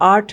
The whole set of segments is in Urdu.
8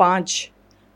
5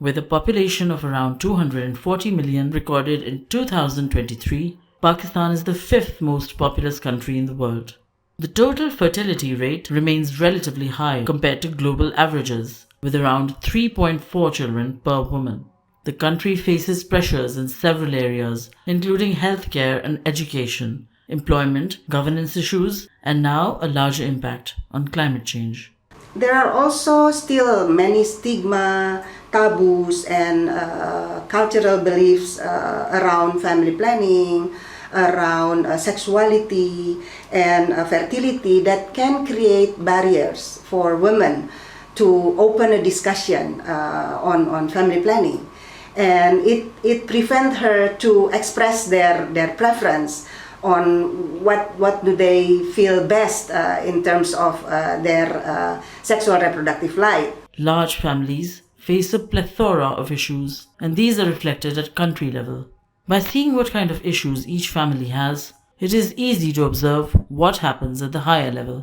With a population of around 240 million recorded in 2023, Pakistan is the 5th most populous country in the world. The total fertility rate remains relatively high compared to global averages, with around 3.4 children per woman. The country faces pressures in several areas, including healthcare and education, employment, governance issues, and now a larger impact on climate change. There are also still many stigma, taboos, and cultural beliefs around family planning, around sexuality and fertility that can create barriers for women to open a discussion on family planning. And it prevents her to express their preference on what do they feel best in terms of their sexual reproductive life. Large families face a plethora of issues, and these are reflected at country level. By seeing what kind of issues each family has, it is easy to observe what happens at the higher level.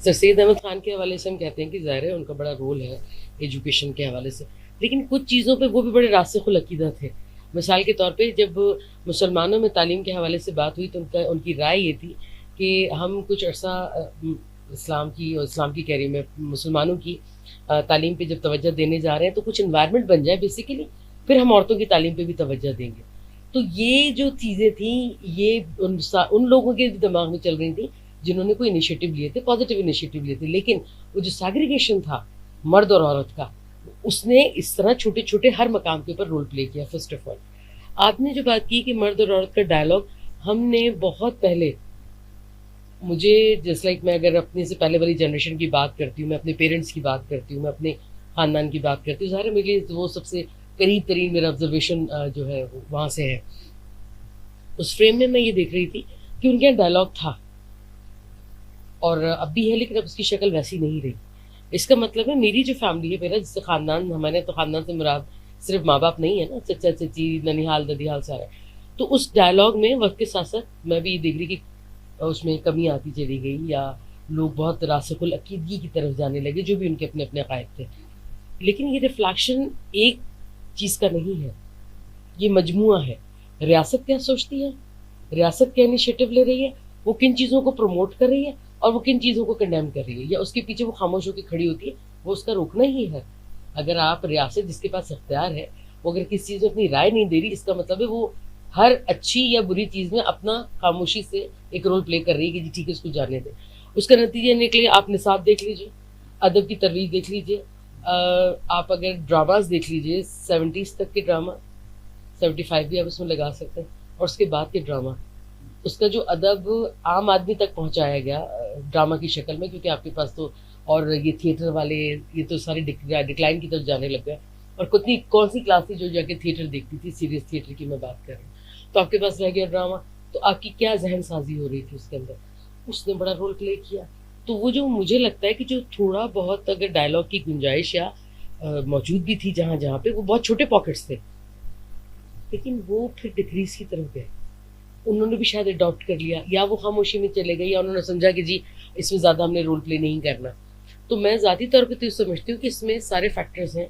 سر سید احمد خان کے حوالے سے ہم کہتے ہیں کہ ظاہر ہے ان کا بڑا رول ہے ایجوکیشن کے حوالے سے، لیکن کچھ چیزوں پہ وہ بھی بڑے راسخ العقیدہ تھے. مثال کے طور پہ جب مسلمانوں میں تعلیم کے حوالے سے بات ہوئی تو ان کی رائے یہ تھی کہ ہم کچھ عرصہ اسلام کی کہہ رہی میں مسلمانوں کی تعلیم پہ جب توجہ دینے جا رہے ہیں تو کچھ انوائرمنٹ بن جائے بیسیکلی، پھر ہم عورتوں کی تعلیم پہ بھی توجہ دیں گے. تو یہ جو چیزیں تھیں یہ ان لوگوں کے دماغ میں چل رہی تھیں جنہوں نے کوئی انیشیٹو لیے تھے، پازیٹیو انیشیٹو لیے تھے. لیکن وہ جو سیگریگیشن تھا مرد اور عورت کا، اس نے اس طرح چھوٹے چھوٹے ہر مقام کے اوپر رول پلے کیا. فرسٹ آف آل آپ نے جو بات کی کہ مرد اور عورت کا ڈائلاگ، ہم نے بہت پہلے، مجھے جس لائک میں اگر اپنے سے پہلے والی جنریشن کی بات کرتی ہوں، میں اپنے پیرنٹس کی بات کرتی ہوں، میں اپنے خاندان کی بات کرتی ہوں، ظاہر ہے میرے لیے وہ سب سے قریب ترین میرا آبزرویشن جو ہے وہاں سے ہے. اس فریم میں میں یہ دیکھ رہی تھی کہ ان کے یہاں ڈائلاگ تھا اور اب بھی ہے، لیکن اب اس کی شکل ویسی نہیں رہی. اس کا مطلب ہے میری جو فیملی ہے، میرا جس سے خاندان، ہمارے تو خاندان سے مراد صرف ماں باپ نہیں ہے نا، چچا چچی ننیحال ددیحال سارا. تو اس ڈائلاگ میں وقت کے ساتھ ساتھ میں بھی یہ دیکھ رہی کہ اس میں کمی آتی چلی گئی، یا لوگ بہت راسخ العقیدگی کی طرف جانے لگے جو بھی ان کے اپنے اپنے عقائد تھے. لیکن یہ ریفلیکشن ایک چیز کا نہیں ہے، یہ مجموعہ ہے. ریاست کیا سوچتی ہے، ریاست کیا انیشیٹو لے رہی ہے، وہ کن چیزوں کو پروموٹ کر رہی ہے اور وہ کن چیزوں کو کنڈیم کر رہی ہے، یا اس کے پیچھے وہ خاموش ہو کے کھڑی ہوتی ہے، وہ اس کا روکنا ہی ہے. اگر آپ ریاست جس کے پاس اختیار ہے وہ اگر کسی چیز میں اپنی رائے نہیں دے رہی، اس کا مطلب ہے وہ ہر اچھی یا بری چیز میں اپنا خاموشی سے ایک رول پلے کر رہی ہے کہ جی ٹھیک ہے اس کو جانے دیں. اس کا نتیجہ نکلے، آپ نصاب دیکھ لیجیے، ادب کی ترویج دیکھ لیجیے، آپ اگر ڈراماز دیکھ لیجیے 70s تک کے ڈرامہ، 75 بھی آپ اس میں لگا سکتے ہیں، اور اس کے بعد کے ڈرامہ، اس کا جو ادب عام آدمی تک پہنچایا گیا ڈرامہ کی شکل میں، کیونکہ آپ کے پاس تو اور یہ تھیٹر والے یہ تو سارے ڈکلائن کی طرف جانے لگ گئے. اور کون سی کلاس تھی جو جا کے تھیٹر دیکھتی تھی، سیریس تھیٹر کی میں بات کر رہی ہوں. تو آپ کے پاس رہ گیا ڈرامہ، تو آپ کی کیا ذہن سازی ہو رہی تھی اس کے اندر؟ اس نے بڑا رول پلے کیا. تو وہ جو مجھے لگتا ہے کہ جو تھوڑا بہت اگر ڈائلاگ کی گنجائش یا موجود بھی تھی جہاں جہاں پہ، وہ بہت چھوٹے پاکٹس تھے، لیکن وہ پھر ڈکریز کی طرف گئے. انہوں نے بھی شاید اڈاپٹ کر لیا، یا وہ خاموشی میں چلے گئے، یا انہوں نے سمجھا کہ جی اس میں زیادہ ہم نے رول پلے نہیں کرنا. تو میں ذاتی طور پہ تو یہ سمجھتی ہوں کہ اس میں سارے فیکٹرز ہیں،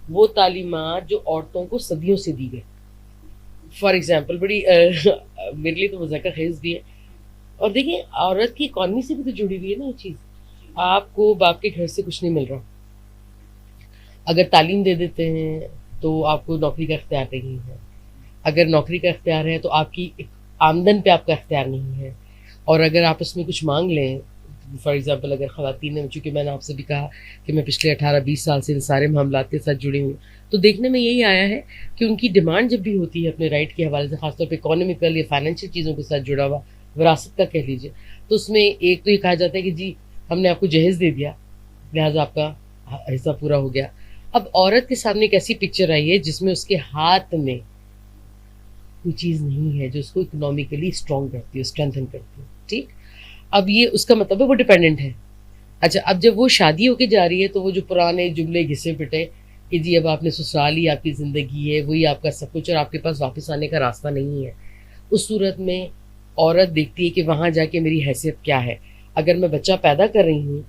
وہ تعلیمات جو عورتوں کو صدیوں سے دی گئی. فار ایگزامپل بڑی میرے لیے تو مذاکرہ خیز بھی ہے، اور دیکھیں عورت کی اکانومی سے بھی تو جڑی ہوئی ہے نا یہ چیز. آپ کو باپ کے گھر سے کچھ نہیں مل رہا، اگر تعلیم دے دیتے ہیں تو آپ کو نوکری کا اختیار نہیں ہے، اگر نوکری کا اختیار ہے تو آپ کی آمدن پہ آپ کا اختیار نہیں ہے. اور اگر آپ اس میں کچھ مانگ لیں، فار ایگزامپل اگر خواتین ہیں، چونکہ میں نے آپ سے بھی کہا کہ میں پچھلے 18-20 سال سے ان سارے معاملات کے ساتھ جڑی ہوں، تو دیکھنے میں یہی آیا ہے کہ ان کی ڈیمانڈ جب بھی ہوتی ہے اپنے رائٹ کے حوالے سے، خاص طور پہ اکانومیکل یا فائنینشیل چیزوں کے ساتھ جڑا ہوا، وراثت کا کہہ لیجیے، تو اس میں ایک تو یہ کہا جاتا ہے کہ جی ہم نے آپ کو جہیز دے دیا لہٰذا آپ کا حصہ پورا ہو گیا. اب عورت کے سامنے ایک ایسی پکچر آئی ہے جس میں اس کے ہاتھ میں کوئی چیز نہیں ہے جو اس کو اکنامکلی اسٹرانگ کرتی ہے، اسٹرینتھن کرتی ہے. ٹھیک، اب یہ اس کا مطلب ہے وہ ڈپینڈنٹ ہے. اچھا، اب جب وہ شادی ہو کے جا رہی ہے تو وہ جو پرانے جملے گھسے پٹے کہ جی اب آپ نے سسرال ہی آپ کی زندگی ہے، وہی آپ کا سب کچھ، اور آپ کے پاس واپس آنے کا راستہ نہیں ہے، اس صورت میں عورت دیکھتی ہے کہ وہاں جا کے میری حیثیت کیا ہے. اگر میں بچہ پیدا کر رہی ہوں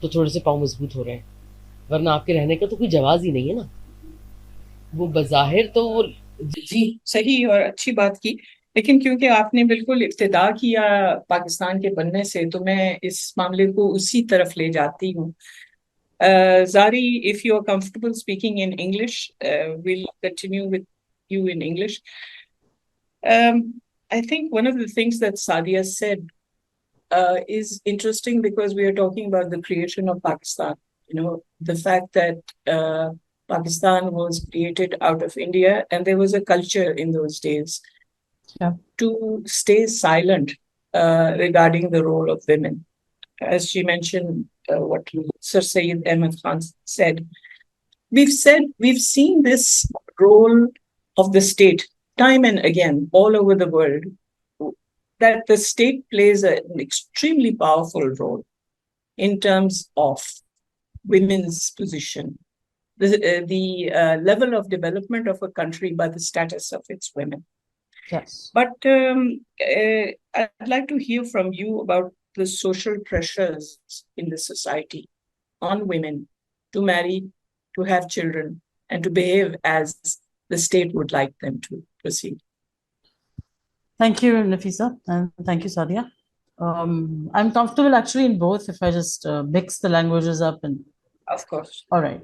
تو تھوڑے سے پاؤں مضبوط ہو رہے ہیں، ورنہ آپ کے رہنے کا تو کوئی جواز ہی نہیں ہے نا. وہ بظاہر تو وہ جی صحیح اور اچھی بات کی، لیکن کیونکہ آپ نے بالکل ابتدا کیا پاکستان کے بننے سے تو میں اس معاملے کو اسی طرف لے جاتی ہوں. Zari, if you are comfortable speaking in English, we'll continue with you in English. I think one of the things that Sadia said is interesting because we are talking about the creation of Pakistan. You know, the fact that Pakistan was created out of India, and there was a culture in those days to stay silent regarding the role of women. As she mentioned, what Sir Syed Ahmad Khan said, we've seen this role of the state time and again all over the world, that the state plays an extremely powerful role in terms of women's position, the level of development of a country by the status of its women. Yes. But I'd like to hear from you about the social pressures in the society on women to marry, to have children, and to behave as the state would like them to proceed. Thank you, Nafisa, and thank you, Sadia. I'm comfortable actually in both if I just mix the languages up and. Of course. All right.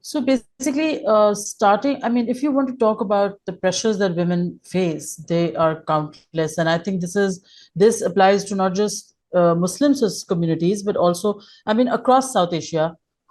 So basically, starting, I mean, if you want to talk about the pressures that women face, they are countless. And I think this applies to not just Muslim communities, but also, I mean, across South Asia.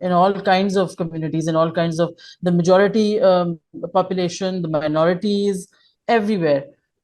in all kinds of communities, in all kinds of the majority population, the minorities, everywhere.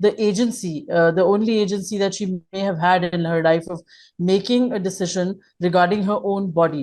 the agency, the only agency that she may have had in her life of making a decision regarding her own body.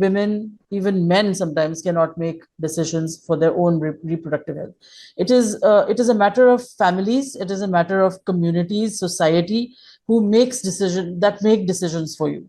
women, even men sometimes cannot make decisions for their own reproductive health. It is a matter of families, it is a matter of communities, society who make decisions for you.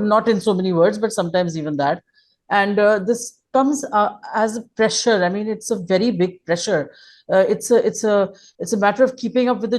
not in so many words but sometimes even that. And this comes as a pressure. I mean, it's a very big pressure. It's a matter of keeping up with the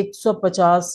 150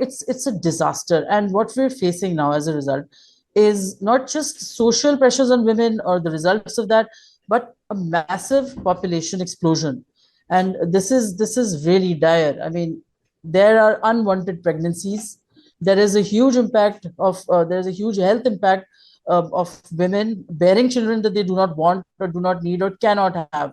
it's a disaster. And what we're facing now as a result is not just social pressures on women or the results of that, but a massive population explosion. And this is really dire. I mean, there are unwanted pregnancies. There is a huge impact of there is a huge health impact of women bearing children that they do not want or do not need or cannot have.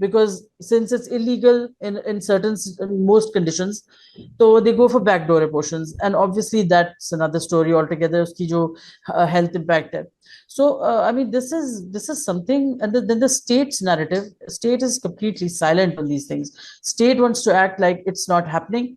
because since it's illegal in most conditions, so they go for backdoor abortions, and obviously that's another story altogether, uski jo health impact hai. So I mean, this is something. And then the state's narrative, state is completely silent on these things. State wants to act like it's not happening,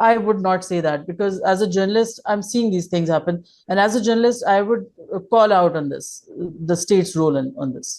I would not say that, because as a journalist I'm seeing these things happen, and as a journalist I would call out on this, the state's role on this.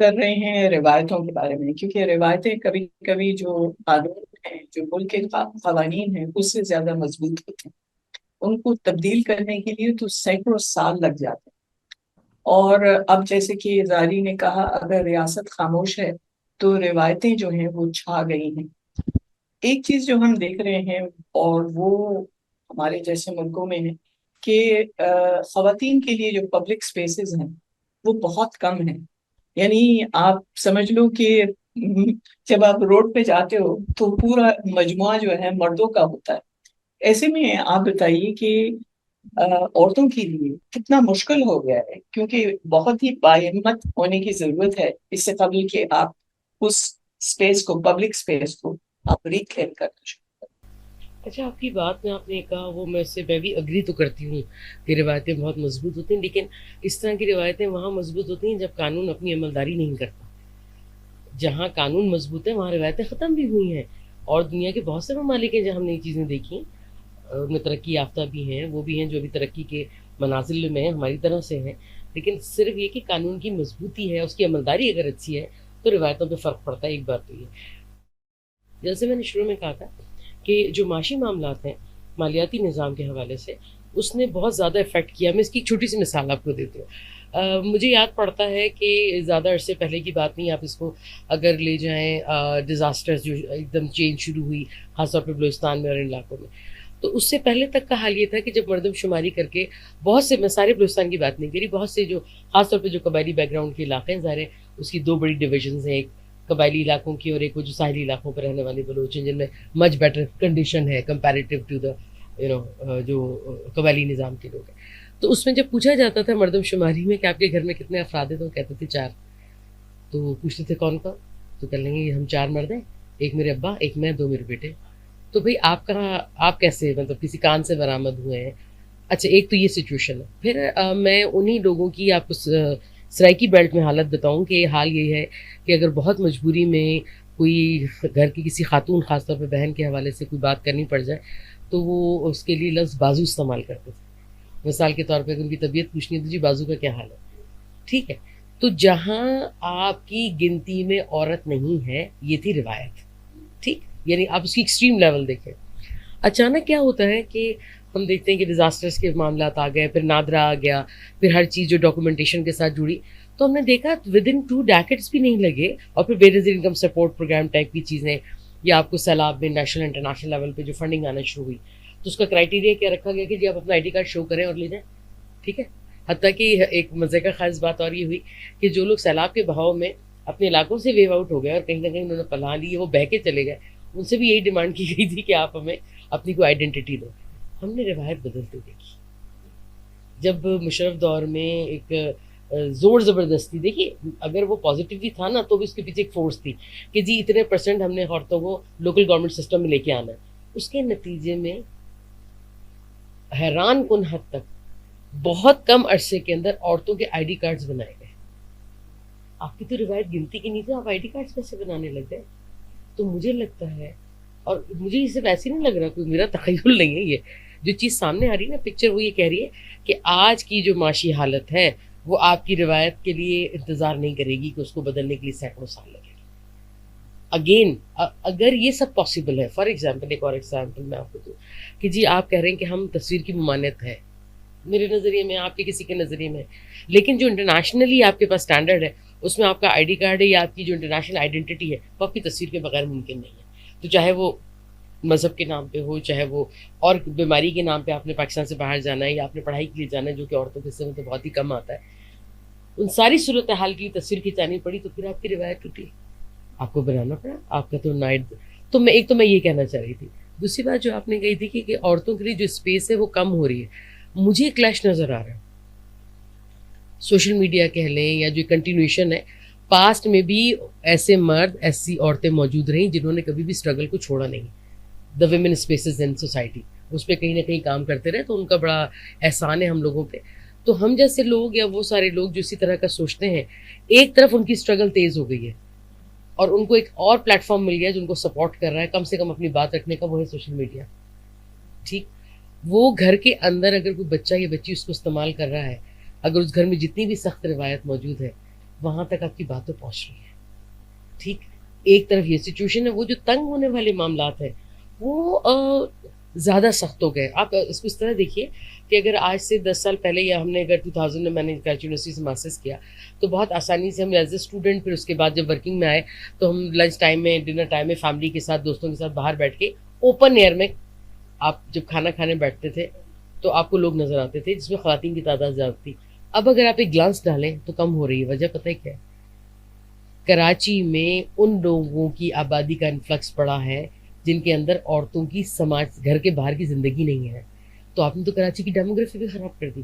کر رہے ہیں روایتوں کے بارے میں، کیونکہ روایتیں کبھی کبھی جو قانون ہیں، جو ملک کے قوانین ہیں، اس سے زیادہ مضبوط ہوتے ہیں. ان کو تبدیل کرنے کے لیے تو سینکڑوں سال لگ جاتے ہیں. اور اب جیسے کہ زاری نے کہا، اگر ریاست خاموش ہے تو روایتیں جو ہیں وہ چھا گئی ہیں. ایک چیز جو ہم دیکھ رہے ہیں اور وہ ہمارے جیسے ملکوں میں ہے کہ خواتین کے لیے جو پبلک سپیسز ہیں وہ بہت کم ہیں. یعنی آپ سمجھ لو کہ جب آپ روڈ پہ جاتے ہو تو پورا مجموعہ جو ہے مردوں کا ہوتا ہے. ایسے میں آپ بتائیے کہ عورتوں کے لیے کتنا مشکل ہو گیا ہے، کیونکہ بہت ہی باہمت ہونے کی ضرورت ہے اس سے قبل کہ آپ اس اسپیس کو، پبلک اسپیس کو آپ ریکلیم کرنا شروع. اچھا، آپ کی بات میں آپ نے کہا وہ میں بھی اگری تو کرتی ہوں کہ روایتیں بہت مضبوط ہوتی ہیں، لیکن اس طرح کی روایتیں وہاں مضبوط ہوتی ہیں جب قانون اپنی عملداری نہیں کرتا. جہاں قانون مضبوط ہے وہاں روایتیں ختم بھی ہوئی ہیں، اور دنیا کے بہت سے ممالک ہیں جہاں ہم نے یہ چیزیں دیکھی، ان میں ترقی یافتہ بھی ہیں، وہ بھی ہیں جو ابھی ترقی کے منازل میں ہیں، ہماری طرح سے ہیں، لیکن صرف یہ کہ قانون کی مضبوطی ہے، اس کی عملداری اگر اچھی ہے تو روایتوں پہ فرق پڑتا ہے. ایک بات تو یہ، جیسے میں نے شروع میں کہا تھا کہ جو معاشی معاملات ہیں مالیاتی نظام کے حوالے سے، اس نے بہت زیادہ افیکٹ کیا. میں اس کی ایک چھوٹی سی مثال آپ کو دیتی ہوں. مجھے یاد پڑتا ہے کہ زیادہ عرصے پہلے کی بات نہیں، آپ اس کو اگر لے جائیں ڈیزاسٹرز جو ایک دم چینج شروع ہوئی خاص طور پہ بلوچستان میں اور ان علاقوں میں، تو اس سے پہلے تک کا حال یہ تھا کہ جب مردم شماری کر کے بہت سے، میں سارے بلوچستان کی بات نہیں کری، بہت سے جو خاص طور پہ جو قبائلی بیک گراؤنڈ کے علاقے ہیں، ظاہر ہے اس کی دو بڑی ڈویژنز ہیں، ایک قبائلی علاقوں کی اور ایک وہ جو ساحلی علاقوں پر رہنے والے بلوچ ہیں جن میں مچ بیٹر کنڈیشن ہے کمپیریٹیو ٹو دا جو قبائلی نظام کے لوگ ہیں. تو اس میں جب پوچھا جاتا تھا مردم شماری میں کہ آپ کے گھر میں کتنے افراد ہیں، تو کہتے تھے 4. تو پوچھتے تھے کون کون، تو کہہ لیں گے ہم 4 مرد ہیں، ایک میرے ابا، ایک میں، 2 میرے بیٹے. تو بھئی آپ کیسے مطلب کسی کان سے برآمد ہوئے ہیں؟ اچھا، ایک تو یہ سچویشن ہے. پھر میں انہی لوگوں کی آپ کو سرائکی بیلٹ میں حالت بتاؤں کہ حال یہ ہے کہ اگر بہت مجبوری میں کوئی گھر کی کسی خاتون، خاص طور پہ بہن کے حوالے سے کوئی بات کرنی پڑ جائے تو وہ اس کے لیے لفظ بازو استعمال کرتے تھے. مثال کے طور پہ اگر ان کی طبیعت پوچھنی ہے تو جی بازو کا کیا حال ہے، ٹھیک ہے. تو جہاں آپ کی گنتی میں عورت نہیں ہے، یہ تھی روایت، ٹھیک. یعنی آپ اس کی ایکسٹریم لیول دیکھیں. اچانک کیا ہوتا ہے کہ ہم دیکھتے ہیں کہ ڈیزاسٹرز کے معاملات آ گئے، پھر نادرا آ گیا، پھر ہر چیز جو ڈاکومنٹیشن کے ساتھ جڑی، تو ہم نے دیکھا ود ان 2 decades بھی نہیں لگے، اور پھر بے نظیر انکم سپورٹ پروگرام ٹائپ کی چیزیں، یا آپ کو سیلاب میں نیشنل انٹرنیشنل لیول پہ جو فنڈنگ آنا شروع ہوئی، تو اس کا کرائٹیریا کیا رکھا گیا کہ جی آپ اپنا ID کارڈ شو کریں اور لے جائیں، ٹھیک ہے. حتیٰ کہ ایک مزے کا خاص بات اور یہ ہوئی کہ جو لوگ سیلاب کے بہاؤ میں اپنے علاقوں سے ویو آؤٹ ہو گئے اور کہیں نہ کہیں انہوں نے پناہ لی، وہ بہہ کے چلے گئے، ان سے بھی یہی ڈیمانڈ کی گئی تھی کہ آپ ہمیں اپنی کوئی آئیڈینٹی دو. ہم نے روایت بدلتے دیکھی. جب مشرف دور میں ایک زور زبردستی، دیکھیے اگر وہ پازیٹیولی تھا نا تو بھی اس کے پیچھے ایک فورس تھی کہ جی اتنے % ہم نے عورتوں کو لوکل گورنمنٹ سسٹم میں لے کے آنا ہے. اس کے نتیجے میں حیران کن حد تک بہت کم عرصے کے اندر عورتوں کے ID کارڈز بنائے گئے. آپ کی تو روایت گنتی کی نہیں تھی، آپ ID کارڈز کیسے بنانے لگ گئے؟ تو مجھے لگتا ہے، اور مجھے اس سے ویسے نہیں لگ رہا، کوئی میرا تخیل نہیں ہے، یہ جو چیز سامنے آ رہی ہے نا پکچر، وہ یہ کہہ رہی ہے کہ آج کی جو معاشی حالت ہے وہ آپ کی روایت کے لیے انتظار نہیں کرے گی کہ اس کو بدلنے کے لیے سینکڑوں سال لگے. اگین اگر یہ سب پاسبل ہے، فار ایگزامپل ایک اور ایگزامپل میں آپ کو دوں کہ جی آپ کہہ رہے ہیں کہ ہم تصویر کی ممانعت ہے، میرے نظریے میں، آپ کے کسی کے نظریے میں، لیکن جو انٹرنیشنلی آپ کے پاس اسٹینڈرڈ ہے اس میں آپ کا ID کارڈ ہے یا آپ کی جو انٹرنیشنل آئیڈینٹی ہے وہ آپ کی تصویر کے بغیر ممکن نہیں ہے. تو چاہے وہ مذہب کے نام پہ ہو، چاہے وہ اور بیماری کے نام پہ آپ نے پاکستان سے باہر جانا ہے یا آپ نے پڑھائی کے لیے جانا ہے، جو کہ عورتوں کے حصے میں تو بہت ہی کم آتا ہے، ان ساری صورتحال کی تصویر کھینچانی پڑی تو پھر آپ کی روایت ٹوٹی، آپ کو بنانا پڑا، آپ کا تو نائٹ. تو میں یہ کہنا چاہ رہی تھی. دوسری بات جو آپ نے کہی تھی کہ عورتوں کے لیے جو اسپیس ہے وہ کم ہو رہی ہے، مجھے کلیش نظر آ رہا ہے. سوشل میڈیا کہہ لیں یا جو کنٹینیوشن ہے، پاسٹ میں بھی ایسے مرد، ایسی عورتیں موجود رہیں جنہوں نے کبھی بھی اسٹرگل کو چھوڑا نہیں. The women spaces in society, اس پہ کہیں نہ کہیں کام کرتے رہے، تو ان کا بڑا احسان ہے ہم لوگوں پہ. تو ہم جیسے لوگ یا وہ سارے لوگ جو اسی طرح کا سوچتے ہیں، ایک طرف ان کی اسٹرگل تیز ہو گئی ہے اور ان کو ایک اور پلیٹ فارم مل گیا جو ان کو سپورٹ کر رہا ہے کم سے کم اپنی بات رکھنے کا، وہ ہے سوشل میڈیا. ٹھیک، وہ گھر کے اندر اگر کوئی بچہ یا بچی اس کو استعمال کر رہا ہے، اگر اس گھر میں جتنی بھی سخت روایت موجود ہے وہاں تک آپ کی بات تو پہنچ رہی ہے. ٹھیک, ایک طرف یہ سچویشن ہے, وہ جو تنگ ہونے والے معاملات ہیں وہ زیادہ سخت ہو گئے. آپ اس کو اس طرح دیکھیے کہ اگر آج سے 10 سال پہلے, یا ہم نے اگر 2000 میں, میں نے کراچی یونیورسٹی سے ماسٹرس کیا, تو بہت آسانی سے ہم ایز اے اسٹوڈنٹ, پھر اس کے بعد جب ورکنگ میں آئے تو ہم لنچ ٹائم میں, ڈنر ٹائم میں فیملی کے ساتھ, دوستوں کے ساتھ باہر بیٹھ کے اوپن ایئر میں آپ جب کھانا کھانے بیٹھتے تھے تو آپ کو لوگ نظر آتے تھے, جس میں خواتین کی تعداد زیادہ تھی. اب اگر آپ ایک گلانس ڈالیں تو کم ہو رہی ہے. وجہ پتہ ہے کیا ہے؟ کراچی میں ان لوگوں کی آبادی کا انفلکس پڑا ہے جن کے اندر عورتوں کی سماج, گھر کے باہر کی زندگی نہیں ہے. تو آپ نے تو کراچی کی ڈیموگرافی بھی خراب کر دی.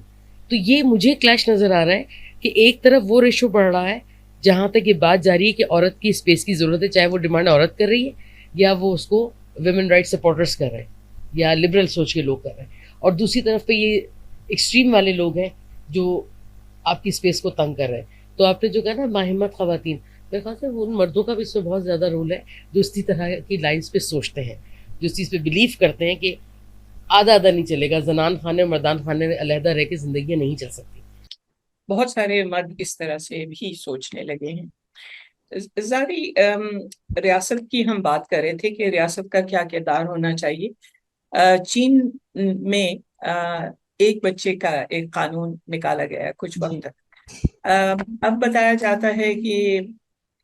تو یہ مجھے کلیش نظر آ رہا ہے کہ ایک طرف وہ ریشو بڑھ رہا ہے جہاں تک یہ بات جاری ہے کہ عورت کی اسپیس کی ضرورت ہے, چاہے وہ ڈیمانڈ عورت کر رہی ہے یا وہ اس کو ویمن رائٹ سپورٹرز کر رہے ہیں یا لبرل سوچ کے لوگ کر رہے ہیں. اور دوسری طرف پہ یہ ایکسٹریم والے لوگ ہیں جو آپ کی اسپیس کو تنگ کر رہے ہیں. تو آپ نے جو کہا نا ماہمت خواتین, میرے خیال سے ان مردوں کا بھی اس میں بہت زیادہ رول ہے جو اسی طرح کی لائنس پہ سوچتے ہیں, جو اس چیز پہ بلیو کرتے ہیں کہ آدھا آدھا نہیں چلے گا, زنان خانے اور مردان خانے میں علیحدہ رہ کے زندگیاں نہیں چل سکتی. بہت سارے مرد اس طرح سے بھی سوچنے لگے ہیں. زاری ریاست کی ہم بات کر رہے تھے کہ ریاست کا کیا کردار ہونا چاہیے. چین میں ایک بچے کا ایک قانون نکالا گیا ہے کچھ وقت تک. اب بتایا جاتا ہے کہ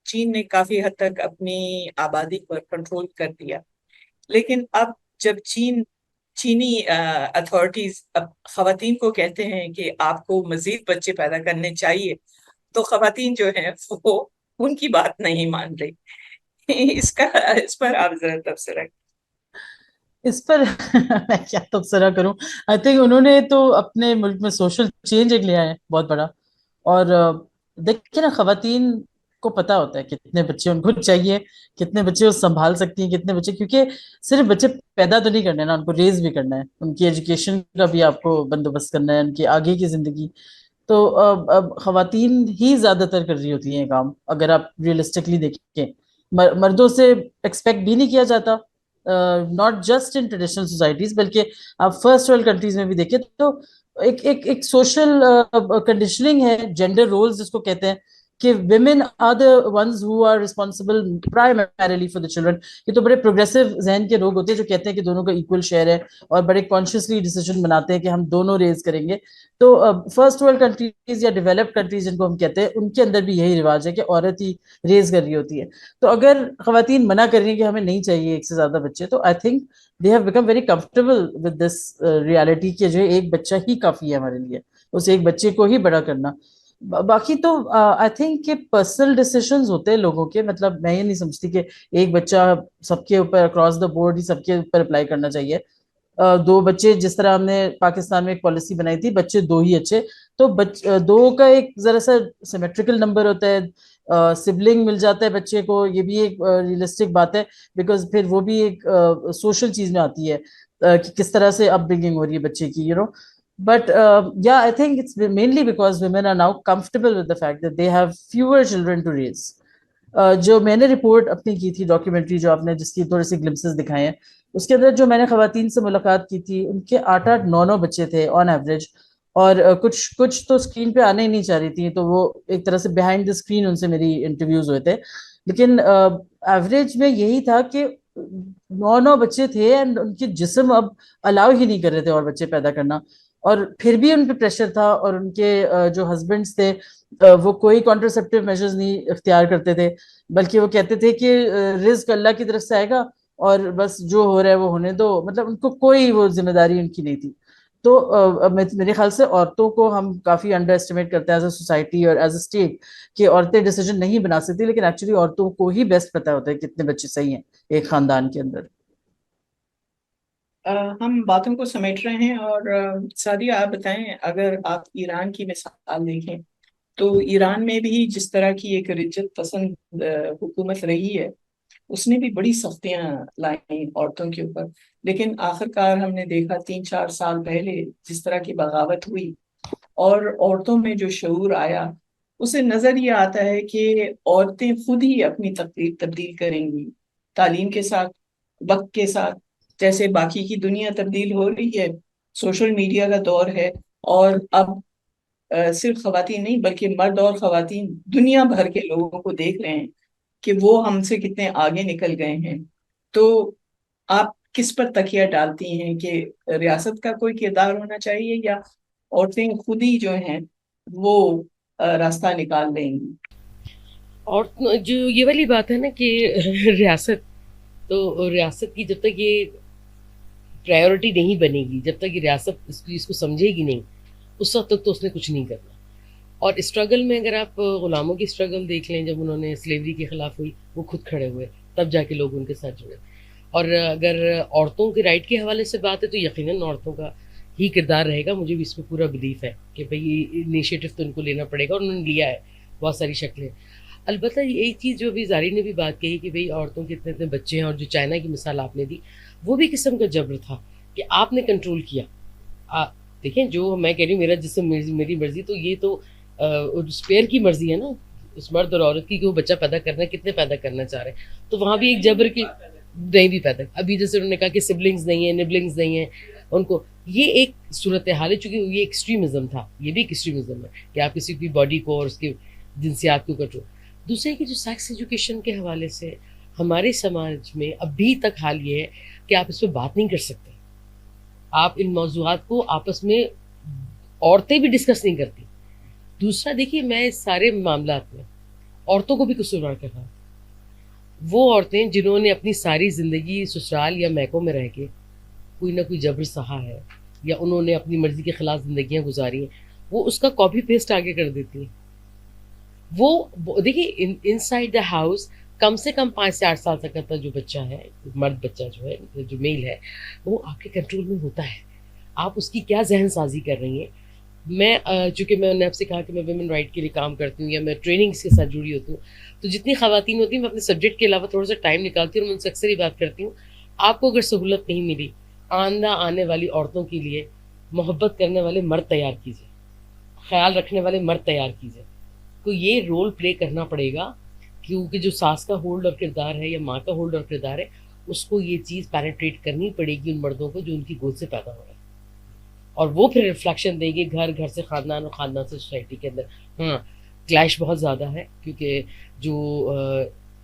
چین نے کافی حد تک اپنی آبادی پر کنٹرول کر دیا, لیکن اب جب چینی اتھارٹیز خواتین کو کہتے ہیں کہ آپ کو مزید بچے پیدا کرنے چاہیے, تو خواتین جو ہیں وہ ان کی بات نہیں مان رہی. اس پر آپ ذرا تبصرہ. اس پر میں کیا تبصرہ کروں. آئی تھنک انہوں نے تو اپنے ملک میں سوشل چینج ایک لیا ہے بہت بڑا. اور دیکھیں نا, خواتین کو پتا ہوتا ہے کتنے بچے ان کو چاہیے, کتنے بچے وہ سنبھال سکتی ہیں, کتنے بچے, کیونکہ صرف بچے پیدا تو نہیں کرنے نا, ان کو ریز بھی کرنا ہے, ان کی ایجوکیشن کا بھی آپ کو بندوبست کرنا ہے, ان کی آگے کی زندگی. تو اب خواتین ہی زیادہ تر کر رہی ہوتی ہیں کام, اگر آپ ریئلسٹکلی دیکھیں. مردوں سے ایکسپیکٹ بھی نہیں کیا جاتا, not just in traditional societies, بلکہ آپ فرسٹ ورلڈ کنٹریز میں بھی دیکھیں تو ایک سوشل کنڈیشننگ ہے, جینڈر رولز جس کو کہتے ہیں, کہ women are the ones who are responsible primarily for the children. یہ تو بڑے پروگریسو ذہن کے لوگ ہوتے ہیں جو کہتے ہیں کہ دونوں کا ایکول شیئر ہے, اور بڑے کانشیسلی ڈیسیژن بناتے ہیں کہ ہم دونوں ریز کریں گے. تو فرسٹ ورلڈ کنٹریز یا ڈیولپڈ کنٹریز جن کو ہم کہتے ہیں, ان کے اندر بھی یہی رواج ہے کہ عورت ہی ریز کر رہی ہوتی ہے. تو اگر خواتین منع کر رہی ہیں کہ ہمیں نہیں چاہیے ایک سے زیادہ بچے, تو I think they have become very comfortable with this reality کہ جو ایک بچہ ہی کافی ہے ہمارے لیے, اس ایک بچے کو ہی بڑا کرنا. باقی تو آئی تھنک کہ پرسنل ڈیسیشنز ہوتے ہیں لوگوں کے, مطلب میں یہ نہیں سمجھتی کہ ایک بچہ سب کے اوپر اکراس دا بورڈ ہی سب کے اوپر اپلائی کرنا چاہیے. 2 بچے, جس طرح ہم نے پاکستان میں ایک پالیسی بنائی تھی, بچے 2 ہی اچھے, تو 2 کا ایک ذرا سا سیمیٹریکل نمبر ہوتا ہے, سبلنگ مل جاتا ہے بچے کو, یہ بھی ایک ریئلسٹک بات ہے, بیکاز پھر وہ بھی ایک سوشل چیز میں آتی ہے کہ کس طرح سے اپ برنگنگ ہو رہی ہے بچے کی, But yeah, I think it's mainly because women are now comfortable with the fact that they have fewer children to raise. جو میں نے رپورٹ اپنی کی تھی, ڈاکیومنٹری جو آپ نے جس کی تھوڑے سے گلمسز دکھائے ہیں, اس کے اندر جو میں نے خواتین سے ملاقات کی تھی, ان کے 8-8 9 بچے تھے آن ایوریج, اور کچھ تو اسکرین پہ آنے ہی نہیں چاہ رہی تھیں, تو وہ ایک طرح سے بیہائنڈ دا اسکرین ان سے میری انٹرویوز ہوئے تھے. لیکن ایوریج میں یہی تھا کہ 9 بچے تھے, اینڈ ان کے جسم اب الاؤ ہی نہیں کر رہے تھے اور بچے پیدا کرنا, اور پھر بھی ان پہ پریشر تھا. اور ان کے جو ہسبینڈس تھے وہ کوئی کانٹرسیپٹیو میجرز نہیں اختیار کرتے تھے, بلکہ وہ کہتے تھے کہ رزق اللہ کی طرف سے آئے گا اور بس جو ہو رہا ہے وہ ہونے دو, مطلب ان کو کوئی وہ ذمہ داری ان کی نہیں تھی. تو میرے خیال سے عورتوں کو ہم کافی انڈر اسٹیمیٹ کرتے ہیں ایز اے سوسائٹی اور ایز اے اسٹیٹ, کہ عورتیں ڈیسیجن نہیں بنا سکتی, لیکن ایکچولی عورتوں کو ہی بیسٹ پتا ہوتا ہے کتنے بچے صحیح ہیں ایک خاندان کے اندر. ہم باتوں کو سمیٹ رہے ہیں, اور سعدیہ آپ بتائیں, اگر آپ ایران کی مثال دیکھیں تو ایران میں بھی جس طرح کی ایک رجت پسند حکومت رہی ہے, اس نے بھی بڑی سختیاں لائیں عورتوں کے اوپر, لیکن آخر کار ہم نے دیکھا 3-4 سال پہلے جس طرح کی بغاوت ہوئی اور عورتوں میں جو شعور آیا, اسے نظر یہ آتا ہے کہ عورتیں خود ہی اپنی تبدیل کریں گی تعلیم کے ساتھ, وقت کے ساتھ, جیسے باقی کی دنیا تبدیل ہو رہی ہے. سوشل میڈیا کا دور ہے, اور اب صرف خواتین نہیں بلکہ مرد اور خواتین دنیا بھر کے لوگوں کو دیکھ رہے ہیں کہ وہ ہم سے کتنے آگے نکل گئے ہیں. تو آپ کس پر تکیہ ڈالتی ہیں کہ ریاست کا کوئی کردار ہونا چاہیے یا عورتیں خود ہی جو ہیں وہ راستہ نکال لیں گی؟ اور جو یہ والی بات ہے نا کہ ریاست کی جب تک یہ پرائیورٹی نہیں بنے گی، جب تک یہ ریاست اس چیز کو سمجھے گی نہیں، اس وقت تک تو اس نے کچھ نہیں کرنا. اور اسٹرگل میں اگر آپ غلاموں کی اسٹرگل دیکھ لیں، جب انہوں نے سلیوری کے خلاف ہوئی وہ خود کھڑے ہوئے، تب جا کے لوگ ان کے ساتھ جڑے. اور اگر عورتوں کے رائٹ کے حوالے سے بات ہے تو یقیناً عورتوں کا ہی کردار رہے گا. مجھے بھی اس میں پورا بلیف ہے کہ بھئی انیشیٹو تو ان کو لینا پڑے گا، اور انہوں نے لیا ہے بہت ساری شکلیں. البتہ ایک چیز جو ابھی زاری نے بھی بات کہی کہ بھئی عورتوں کے اتنے اتنے بچے ہیں، اور جو چائنا کی مثال آپ نے دی وہ بھی قسم کا جبر تھا کہ آپ نے کنٹرول کیا. دیکھیں جو میں کہہ رہی ہوں میرا جسم میری مرضی، تو یہ تو اسپیئر کی مرضی ہے نا اس مرد اور عورت کی کہ وہ بچہ پیدا کرنا ہے، کتنے پیدا کرنا چاہ رہے ہیں. تو وہاں بھی ایک جبر کی نہیں بھی پیدا. ابھی جیسے انہوں نے کہا کہ سبلنگز نہیں ہیں، نبلنگز نہیں ہیں ان کو، یہ ایک صورتحال ہے. چونکہ یہ ایکسٹریمزم تھا، یہ بھی ایک ایکسٹریمزم ہے کہ آپ کسی کی باڈی کو اور اس کی جنسیات کو کنٹرول. دوسرے کی جو سیکس ایجوکیشن کے حوالے سے ہمارے سماج میں ابھی تک حال یہ ہے کہ آپ اس پہ بات نہیں کر سکتے. آپ ان موضوعات کو آپس میں عورتیں بھی ڈسکس نہیں کرتی. دوسرا دیکھیے، میں اس سارے معاملات میں عورتوں کو بھی قصوروار کر رہا ہوں. وہ عورتیں جنہوں نے اپنی ساری زندگی سسرال یا میکوں میں رہ کے کوئی نہ کوئی جبر سہا ہے، یا انہوں نے اپنی مرضی کے خلاف زندگیاں گزاری ہیں، وہ اس کا کاپی پیسٹ آگے کر دیتی ہیں. وہ دیکھیے ان سائڈ دا ہاؤس کم سے کم 5 سے 8 سال تک کا جو بچہ ہے، مرد بچہ جو ہے، جو میل ہے، وہ آپ کے کنٹرول میں ہوتا ہے. آپ اس کی کیا ذہن سازی کر رہی ہیں. میں چونکہ میں نے آپ سے کہا کہ میں ویمن رائٹ کے لیے کام کرتی ہوں یا میں ٹریننگس کے ساتھ جڑی ہوتی ہوں، تو جتنی خواتین ہوتی ہیں میں اپنے سبجیکٹ کے علاوہ تھوڑا سا ٹائم نکالتی ہوں اور میں ان سے اکثر ہی بات کرتی ہوں. آپ کو اگر سہولت نہیں ملی، آنے والی عورتوں کے لیے محبت کرنے والے مرد تیار کیجیے، خیال رکھنے والے مرد تیار کیجیے. تو یہ رول پلے کرنا پڑے گا، کیونکہ جو ساس کا ہولڈ اور کردار ہے یا ماں کا ہولڈ اور کردار ہے، اس کو یہ چیز پینیٹریٹ کرنی پڑے گی ان مردوں کو جو ان کی گود سے پیدا ہو رہے ہیں. اور وہ پھر ریفلیکشن دیں گے گھر سے خاندان، اور خاندان سے سوسائٹی کے اندر. ہاں کلیش بہت زیادہ ہے، کیونکہ جو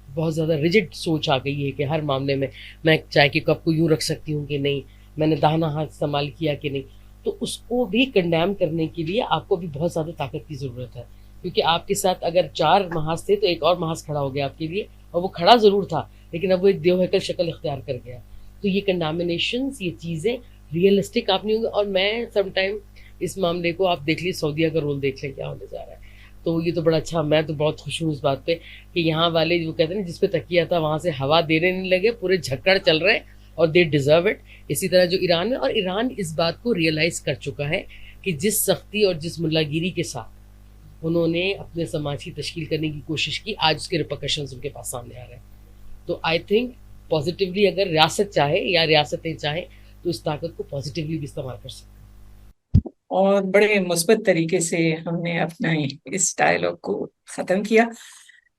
بہت زیادہ ریجڈ سوچ آ گئی ہے کہ ہر معاملے میں چائے کے کپ کو یوں رکھ سکتی ہوں کہ نہیں، میں نے داہنا ہاتھ استعمال کیا کہ نہیں. تو اس کو بھی کنڈیم کرنے کے لیے آپ کو بھی بہت زیادہ طاقت کی ضرورت ہے. کیونکہ آپ کے ساتھ اگر 4 محاذ تھے تو ایک اور محاذ کھڑا ہو گیا آپ کے لیے، اور وہ کھڑا ضرور تھا لیکن اب وہ ایک دیوہیکل شکل اختیار کر گیا. تو یہ کنڈامنیشنز، یہ چیزیں ریئلسٹک آپ نہیں ہوں گے. اور میں سم ٹائم اس معاملے کو آپ دیکھ لیے، سعودیہ کا رول دیکھ لیں کیا ہونے جا رہا ہے. تو یہ تو بڑا اچھا، میں تو بہت خوش ہوں اس بات پہ کہ یہاں والے جو کہتے ہیں نا جس پہ تکیہ تھا وہاں سے ہوا دینے نہیں لگے، پورے جھکڑ چل رہے اور دے ڈیزرو اٹ. اسی طرح جو ایران میں، اور ایران اس بات کو ریئلائز کر چکا ہے کہ جس سختی اور جس ملا گیری کے ساتھ انہوں نے اپنے سماج کی تشکیل کرنے کی کوشش کی، آج اس کے ریپرکشنز ان کے پاس سامنے آ رہے ہیں. تو آئی تھنک پازیٹیولی اگر ریاست چاہے یا ریاستیں چاہیں تو اس طاقت کو پازیٹیولی بھی استعمال کر سکتے ہیں. اور بڑے مثبت طریقے سے ہم نے اپنا اس ڈائلاگ کو ختم کیا.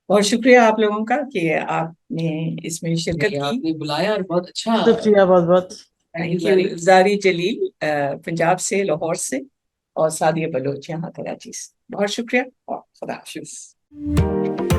بہت شکریہ آپ لوگوں کا کہ آپ نے اس میں شرکت کی، آپ نے بلایا اور بہت اچھا. شکریہ بہت بہت. Thank you. زاری جلیل پنجاب سے، لاہور سے، اور سعدیہ بلوچ یہاں کراچی سے. بہت شکریہ اور خدا حافظ.